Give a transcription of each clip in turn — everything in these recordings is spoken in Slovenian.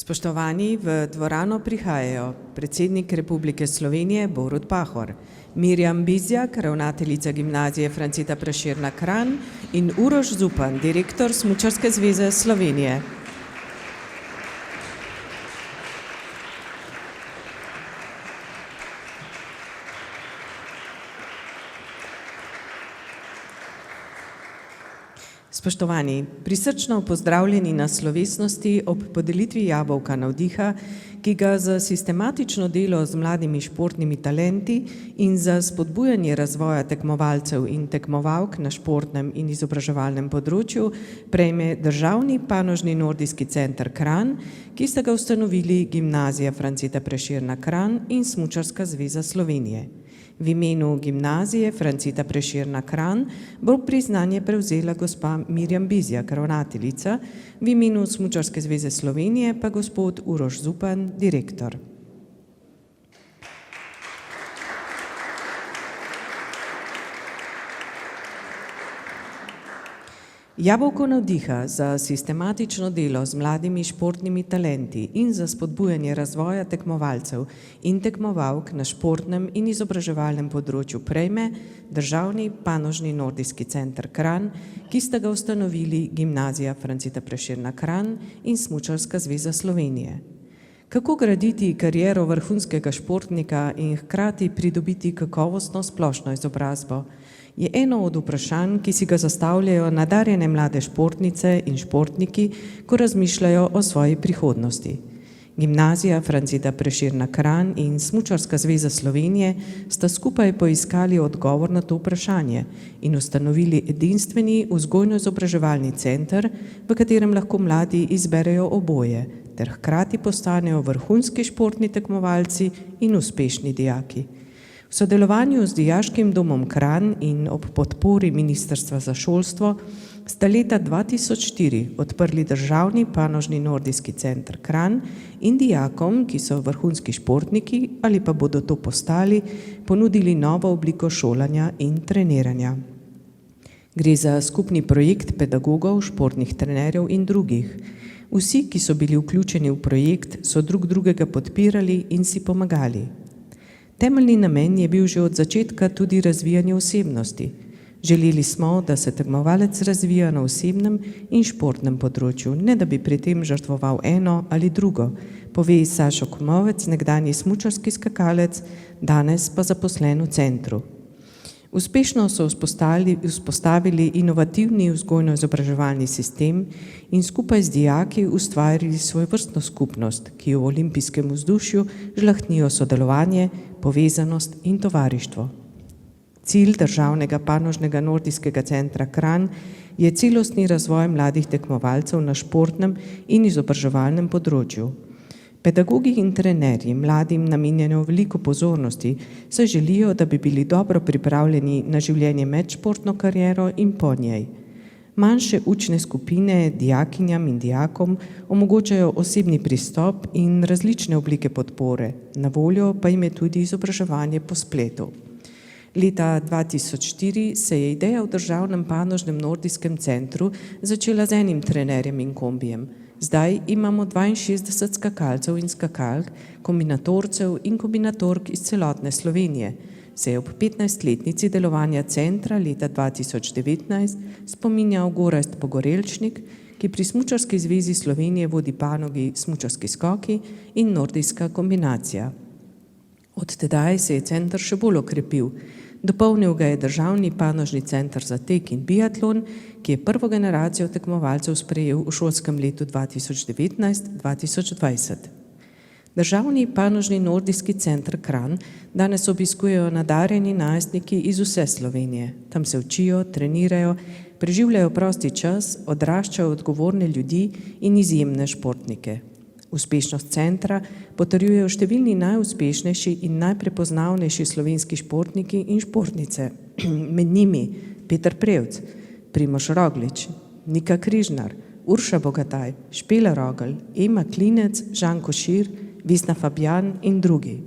Spoštovani, v dvorano prihajajo predsednik Republike Slovenije Borut Pahor, Mirjam Bizjak, ravnateljica Gimnazije Franceta Prešerna Kranj in Uroš Zupan, direktor Smučarske zveze Slovenije. Spoštovani, prisrčno pozdravljeni na slovesnosti ob podelitvi jabolka navdiha, ki ga za sistematično delo z mladimi športnimi talenti in za spodbujanje razvoja tekmovalcev in tekmovalk na športnem in izobraževalnem področju prejme Državni panožni nordijski center Kranj, ki sta ga ustanovili Gimnazija Franceta Prešerna Kranj in Smučarska zveza Slovenije. V imenu Gimnazije Franceta Prešerna Kranj bo priznanje prevzela gospa Mirjam Bizjak, ravnateljica, v imenu Smučarske zveze Slovenije pa gospod Uroš Zupan, direktor. Jabolko navdiha za sistematično delo z mladimi športnimi talenti in za spodbujanje razvoja tekmovalcev in tekmovalk na športnem in izobraževalnem področju prejme Državni panožni nordijski center Kranj, ki sta ga ustanovili Gimnazija Franceta Prešerna Kranj in Smučarska zveza Slovenije. Kako graditi kariero vrhunskega športnika in hkrati pridobiti kakovostno splošno izobrazbo, je eno od vprašanj, ki si ga zastavljajo nadarjene mlade športnice in športniki, ko razmišljajo o svoji prihodnosti. Gimnazija Franceta Prešerna Kranj in Smučarska zveza Slovenije sta skupaj poiskali odgovor na to vprašanje in ustanovili edinstveni vzgojno-izobraževalni center, v katerem lahko mladi izberejo oboje, ter hkrati postanejo vrhunski športni tekmovalci in uspešni dijaki. V sodelovanju z Dijaškim domom Kranj in ob podpori Ministrstva za šolstvo sta leta 2004 odprli Državni panožni nordijski center Kranj in dijakom, ki so vrhunski športniki ali pa bodo to postali, ponudili novo obliko šolanja in treniranja. Gre za skupni projekt pedagogov, športnih trenerjev in drugih. Vsi, ki so bili vključeni v projekt, so drug drugega podpirali in si pomagali. Temeljni namen je bil že od začetka tudi razvijanje osebnosti. Želeli smo, da se tekmovalec razvija na osebnem in športnem področju, ne da bi pri tem žrtvoval eno ali drugo, pove Sašo Komovec, nekdanji smučarski skakalec, danes pa zaposlen v centru. Uspešno so vzpostavili inovativni vzgojno-izobraževalni sistem in skupaj z dijaki ustvarili svojevrstno skupnost, ki v olimpijskem vzdušju žlahtnijo sodelovanje, povezanost in tovarištvo. Cilj Državnega panožnega nordijskega centra Kranj je celostni razvoj mladih tekmovalcev na športnem in izobraževalnem področju. Pedagogi in trenerji mladim namenjajo veliko pozornosti, saj želijo, da bi bili dobro pripravljeni na življenje med športno kariero in po njej. Manjše učne skupine dijakinjam in dijakom omogočajo osebni pristop in različne oblike podpore, na voljo pa jim je tudi izobraževanje po spletu. Leta 2004 se je ideja v Državnem panožnem nordijskem centru začela z enim trenerjem in kombijem. Zdaj imamo 62 skakalcev in skakalk, kombinatorcev in kombinatork iz celotne Slovenije, se je ob 15-letnici delovanja centra leta 2019 spominjal Gorazd Pogorelčnik, ki pri Smučarski zvezi Slovenije vodi panogi smučarski skoki in nordijska kombinacija. Od tedaj se je center še bolj okrepil. Dopolnil ga je Državni panožni center za tek in biatlon, ki je prvo generacijo tekmovalcev sprejel v šolskem letu 2019-2020. Državni panožni nordijski center Kranj danes obiskujejo nadarjeni najstniki iz vse Slovenije. Tam se učijo, trenirajo, preživljajo prosti čas, odraščajo odgovorne ljudi in izjemne športnike. Uspešnost centra potrjujejo številni najuspešnejši in najprepoznavnejši slovenski športniki in športnice. Med njimi Peter Prevc, Primož Roglič, Nika Križnar, Urša Bogataj, Špela Rogl, Ema Klinec, Žan Košir, Vesna Fabjan in drugi.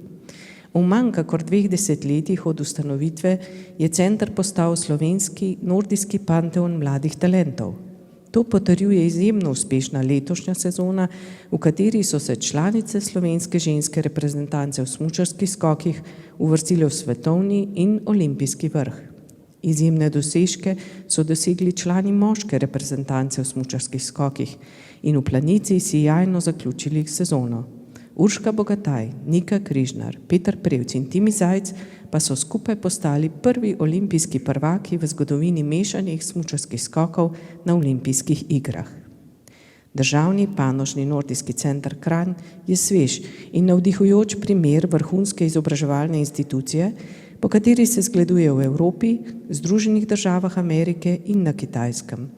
V manj kakor 2 desetletjih od ustanovitve je center postal slovenski nordijski panteon mladih talentov. To potrjuje izjemno uspešna letošnja sezona, v kateri so se članice slovenske ženske reprezentance v smučarskih skokih uvrstile v svetovni in olimpijski vrh. Izjemne dosežke so dosegli člani moške reprezentance v smučarskih skokih in v Planici sijajno zaključili sezono. Urška Bogataj, Nika Križnar, Peter Prevc in Timi Zajc pa so skupaj postali prvi olimpijski prvaki v zgodovini mešanih smučarskih skokov na olimpijskih igrah. Državni panožni nordijski center Kranj je svež in navdihujoč primer vrhunske izobraževalne institucije, po kateri se zgleduje v Evropi, Združenih državah Amerike in na Kitajskem.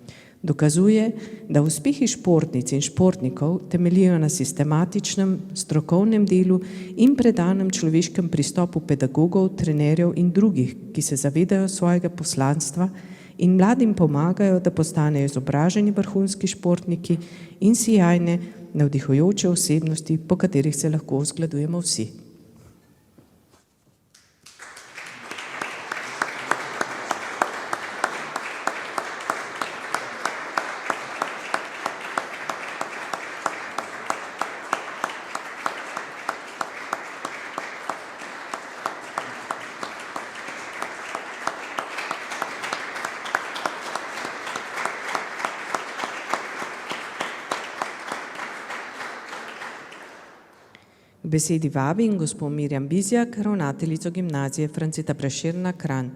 Dokazuje, da uspehi športnic in športnikov temeljijo na sistematičnem, strokovnem delu in predanem človeškem pristopu pedagogov, trenerjev in drugih, ki se zavedajo svojega poslanstva in mladim pomagajo, da postanejo izobraženi vrhunski športniki in sijajne, navdihujoče osebnosti, po katerih se lahko zgledujemo vsi. K besedi vabim gospo Mirjam Bizjak, ravnateljico gimnazije Franceta Prešerna Kranj.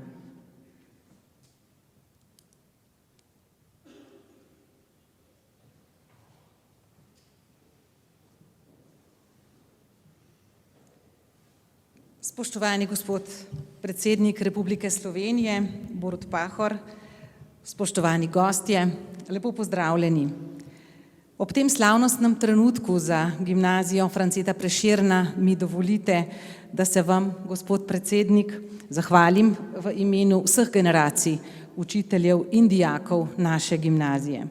Spoštovani gospod predsednik Republike Slovenije, Borut Pahor, spoštovani gostje, lepo pozdravljeni. Ob tem slavnostnem trenutku za gimnazijo Franceta Prešerna mi dovolite, da se vam, gospod predsednik, zahvalim v imenu vseh generacij učiteljev in dijakov naše gimnazije.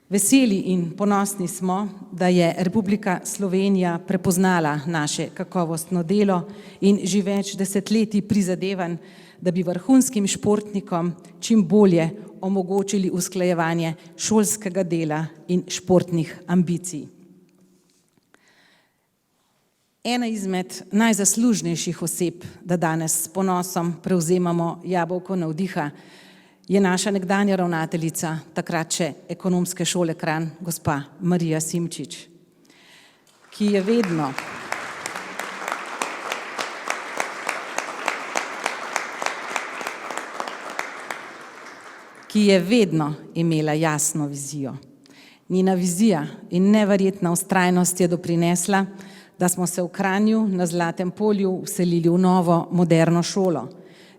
Veseli in ponosni smo, da je Republika Slovenija prepoznala naše kakovostno delo in že več desetletij prizadevanj, da bi vrhunskim športnikom čim bolje omogočili usklajevanje šolskega dela in športnih ambicij. Ena izmed najzaslužnejših oseb, da danes s ponosom prevzemamo jabolko navdiha, je naša nekdanja ravnateljica, takrat še ekonomske šole Kranj, gospa Marija Simčič, ki je vedno imela jasno vizijo. Njena vizija in neverjetna vztrajnost je doprinesla, da smo se v Kranju na Zlatem polju vselili v novo, moderno šolo.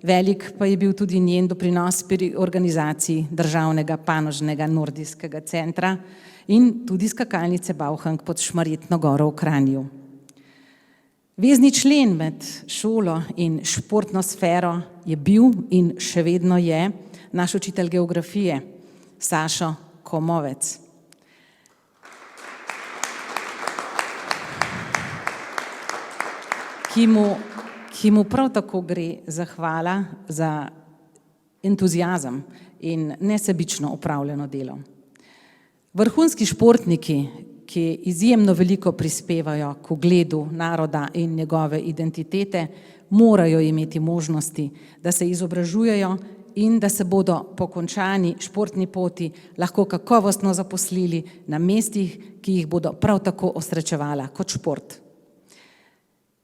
Velik pa je bil tudi njen doprinos pri organizaciji Državnega panožnega nordijskega centra in tudi skakalnice Bauhang pod Šmarjetno goro v Kranju. Vezni člen med šolo in športno sfero je bil in še vedno je naš učitelj geografije, Sašo Komovec. Ki mu prav tako gre zahvala za entuziazem in nesebično opravljeno delo. Vrhunski športniki, ki izjemno veliko prispevajo k ugledu naroda in njegove identitete, morajo imeti možnosti, da se izobražujejo in da se bodo po končani športni poti lahko kakovostno zaposlili na mestih, ki jih bodo prav tako osrečevala kot šport.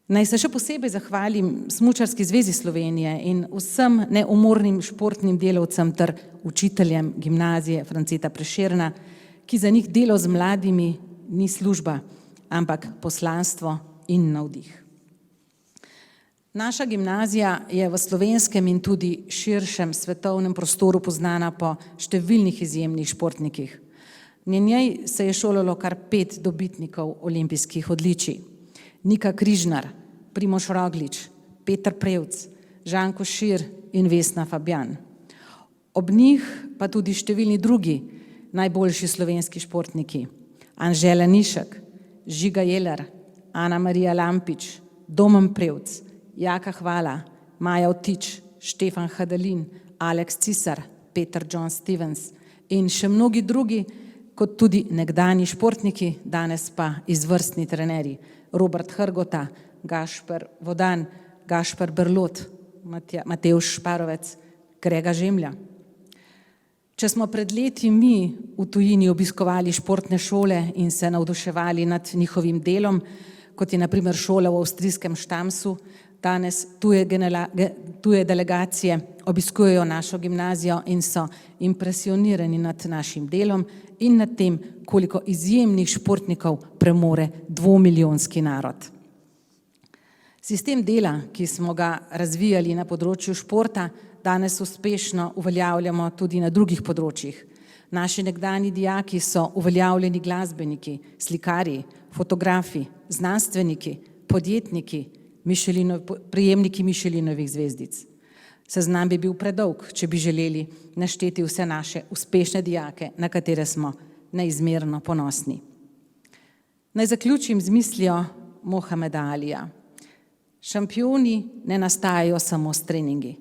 Naj se še posebej zahvalim Smučarski zvezi Slovenije in vsem neumornim športnim delavcem ter učiteljem gimnazije Franceta Prešerna, ki za njih delo z mladimi ni služba, ampak poslanstvo in navdih. Naša gimnazija je v slovenskem in tudi širšem svetovnem prostoru poznana po številnih izjemnih športnikih. Na njej se je šolalo kar 5 dobitnikov olimpijskih odličij. Nika Križnar, Primož Roglič, Peter Prevc, Žan Košir in Vesna Fabjan. Ob njih pa tudi številni drugi najboljši slovenski športniki. Anžela Nišek, Žiga Jeler, Ana Marija Lampič, Domen Prevc, Jaka Hvala, Maja Vtič, Štefan Hadalin, Aleks Cisar, Peter John Stevens, in še mnogi drugi, kot tudi nekdanji športniki, danes pa izvrstni trenerji. Robert Hrgota, Gašper Vodan, Gašper Berlot, Matevž Šparovec, Grega Žemlja. Če smo pred leti mi v tujini obiskovali športne šole in se navduševali nad njihovim delom, kot je na primer šola v avstrijskem Štamsu, danes tuje delegacije obiskujejo našo gimnazijo in so impresionirani nad našim delom in nad tem, koliko izjemnih športnikov premore 2-milijonski narod. Sistem dela, ki smo ga razvijali na področju športa, danes uspešno uveljavljamo tudi na drugih področjih. Naši nekdanji dijaki so uveljavljeni glasbeniki, slikarji, fotografi, znanstveniki, podjetniki, prejemniki Mišelinovih zvezdic. Seznam bi bil predolg, če bi želeli našteti vse naše uspešne dijake, na katere smo neizmerno ponosni. Naj zaključim z mislijo Mohameda Alija. Šampioni ne nastajajo samo s treningi.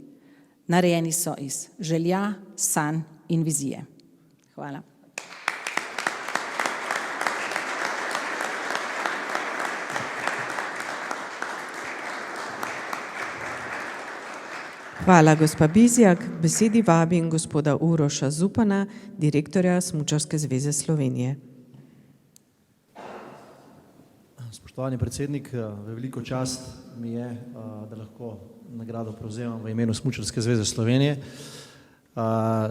Narejeni so iz želja, sanj in vizije. Hvala. Hvala, gospa Bizjak. K besedi vabim gospoda Uroša Zupana, direktorja Smučarske zveze Slovenije. Spoštovani predsednik, veliko čast mi je, da lahko nagrado prevzemam v imenu Smučarske zveze Slovenije.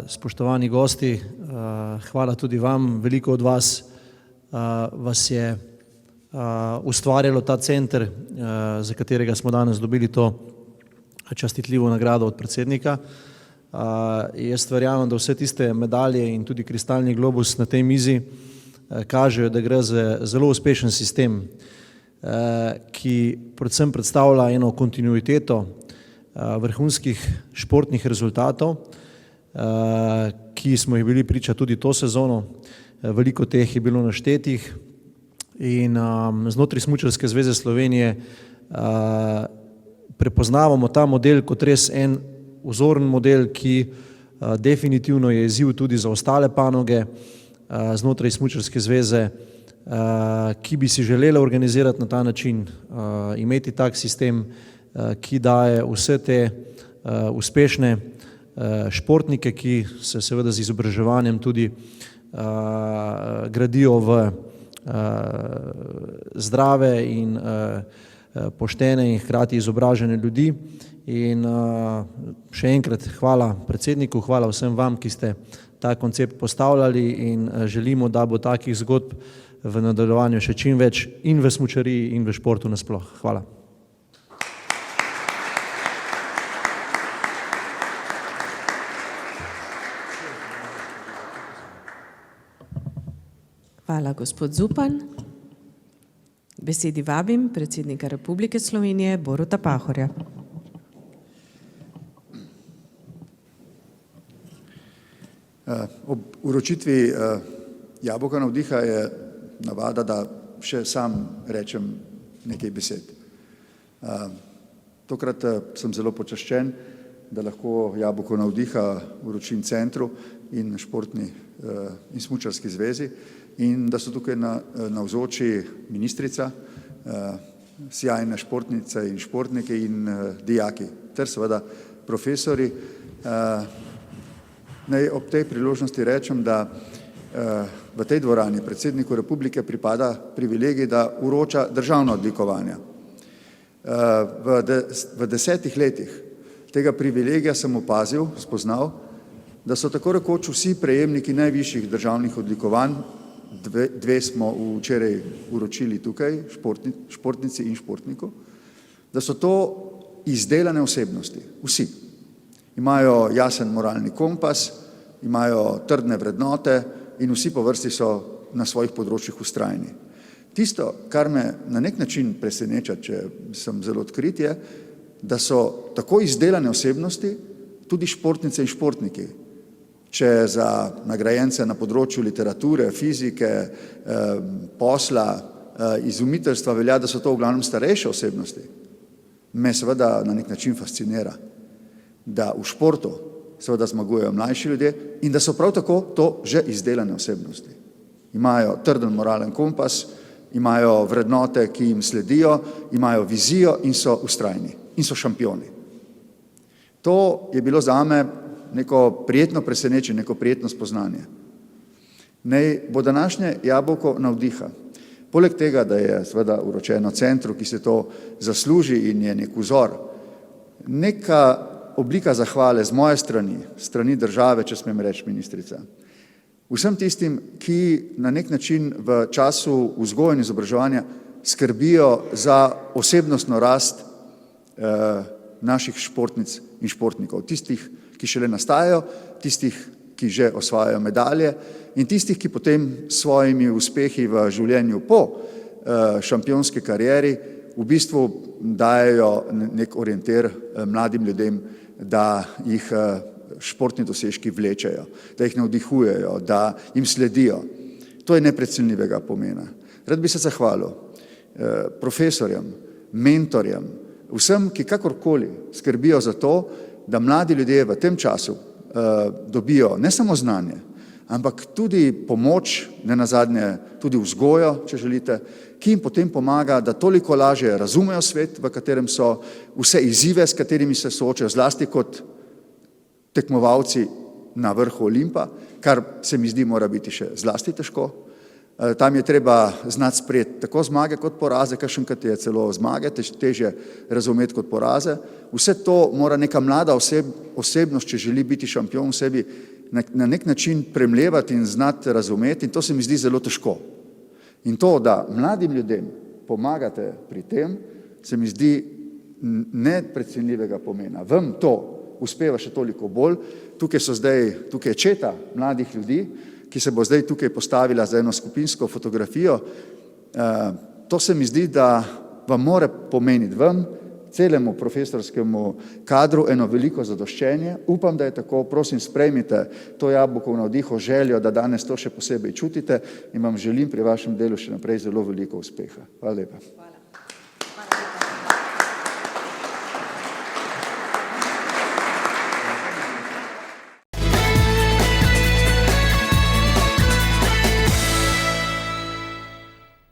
Spoštovani gosti, hvala tudi vam. Veliko od vas je ustvarjalo ta center, za katerega smo danes dobili to častitljivo nagrado od predsednika. Jaz verjamem, da vse tiste medalje in tudi kristalni globus na tej mizi kažejo, da gre za zelo uspešen sistem, ki predvsem predstavlja eno kontinuiteto vrhunskih športnih rezultatov, ki smo jih bili priča tudi to sezono. Veliko teh je bilo naštetih in znotraj Smučarske zveze Slovenije prepoznavamo ta model kot res en vzoren model, ki definitivno je izziv tudi za ostale panoge znotraj Smučarske zveze, ki bi si želele organizirati na ta način, imeti tak sistem, ki daje vse te uspešne športnike, ki se seveda z izobraževanjem tudi gradijo v zdrave in poštene in hkrati izobražene ljudi. In še enkrat hvala predsedniku, hvala vsem vam, ki ste ta koncept postavljali in želimo, da bo takih zgodb v nadaljevanju še čim več in v smučariji in v športu nasploh. Hvala. Hvala, gospod Zupan. Besedi vabim predsednika Republike Slovenije Boruta Pahorja. Ob uročitvi jabolka navdiha je navada, da še sam rečem nekaj besed. Tokrat sem zelo počaščen, da lahko jabolko navdiha uročim centru in športni in smučarski zvezi in da so tukaj navzoči ministrica, sjajne športnice in športniki in dijaki ter seveda profesori. Naj ob tej priložnosti rečem, da v tej dvorani predsedniku republike pripada privilegij, da uroča državna odlikovanja. V 10 letih tega privilegija sem opazil, spoznal, da so tako rekoč vsi prejemniki najvišjih državnih odlikovanj, dve smo včeraj uročili tukaj, športnici in športniku, da so to izdelane osebnosti, vsi. Imajo jasen moralni kompas, imajo trdne vrednote in vsi po vrsti so na svojih področjih vztrajni. Tisto, kar me na nek način preseneča, če sem zelo odkrit, je, da so tako izdelane osebnosti tudi športnice in športniki. Če za nagrajence na področju literature, fizike, posla, izumiteljstva velja, da so to v glavnem starejše osebnosti, me seveda na nek način fascinira, da v športu seveda zmagujejo mlajši ljudje in da so prav tako to že izdelane osebnosti. Imajo trden moralen kompas, imajo vrednote, ki jim sledijo, imajo vizijo in so vztrajni in so šampioni. To je bilo zame neko prijetno presenečenje, neko prijetno spoznanje. Naj bo današnje jabolko navdiha. Poleg tega, da je seveda uročeno centru, ki se to zasluži in je nek vzor, neka oblika zahvale z moje strani države, če smem reči, ministrica. Vsem tistim, ki na nek način v času vzgoje in izobraževanja skrbijo za osebnostno rast naših športnic in športnikov, tistih, ki šele nastajajo, tistih, ki že osvajajo medalje in tistih, ki potem s svojimi uspehi v življenju po šampionski karieri v bistvu dajejo nek orientir mladim ljudem, da jih športni dosežki vlečejo, da jih navdihujejo, da jim sledijo. To je neprecenljivega pomena. Rad bi se zahvalil profesorjem, mentorjem, vsem, ki kakorkoli skrbijo za to, da mladi ljudje v tem času dobijo ne samo znanje, ampak tudi pomoč, ne nazadnje tudi vzgojo, če želite, ki jim potem pomaga, da toliko lažje razumejo svet, v katerem so, vse izzive, s katerimi se soočajo, zlasti kot tekmovalci na vrhu Olimpa, kar se mi zdi mora biti še zlasti težko. Tam je treba znati sprejeti tako zmage kot poraze, kakšenkrat je celo zmage težje razumeti kot poraze. Vse to mora neka mlada osebnost, če želi biti šampion v sebi, na nek način premljevati in znati razumeti in to se mi zdi zelo težko. In to, da mladim ljudem pomagate pri tem, se mi zdi neprecenljivega pomena. Vam to uspeva še toliko bolj. Tukaj je četa mladih ljudi, ki se bo zdaj tukaj postavila za eno skupinsko fotografijo. To se mi zdi, da vam mora pomeniti vam, celemu profesorskemu kadru, eno veliko zadoščenje. Upam, da je tako, prosim, sprejmite to jabolko v navdihu, željo, da danes to še posebej čutite in vam želim pri vašem delu še naprej zelo veliko uspeha. Hvala lepa.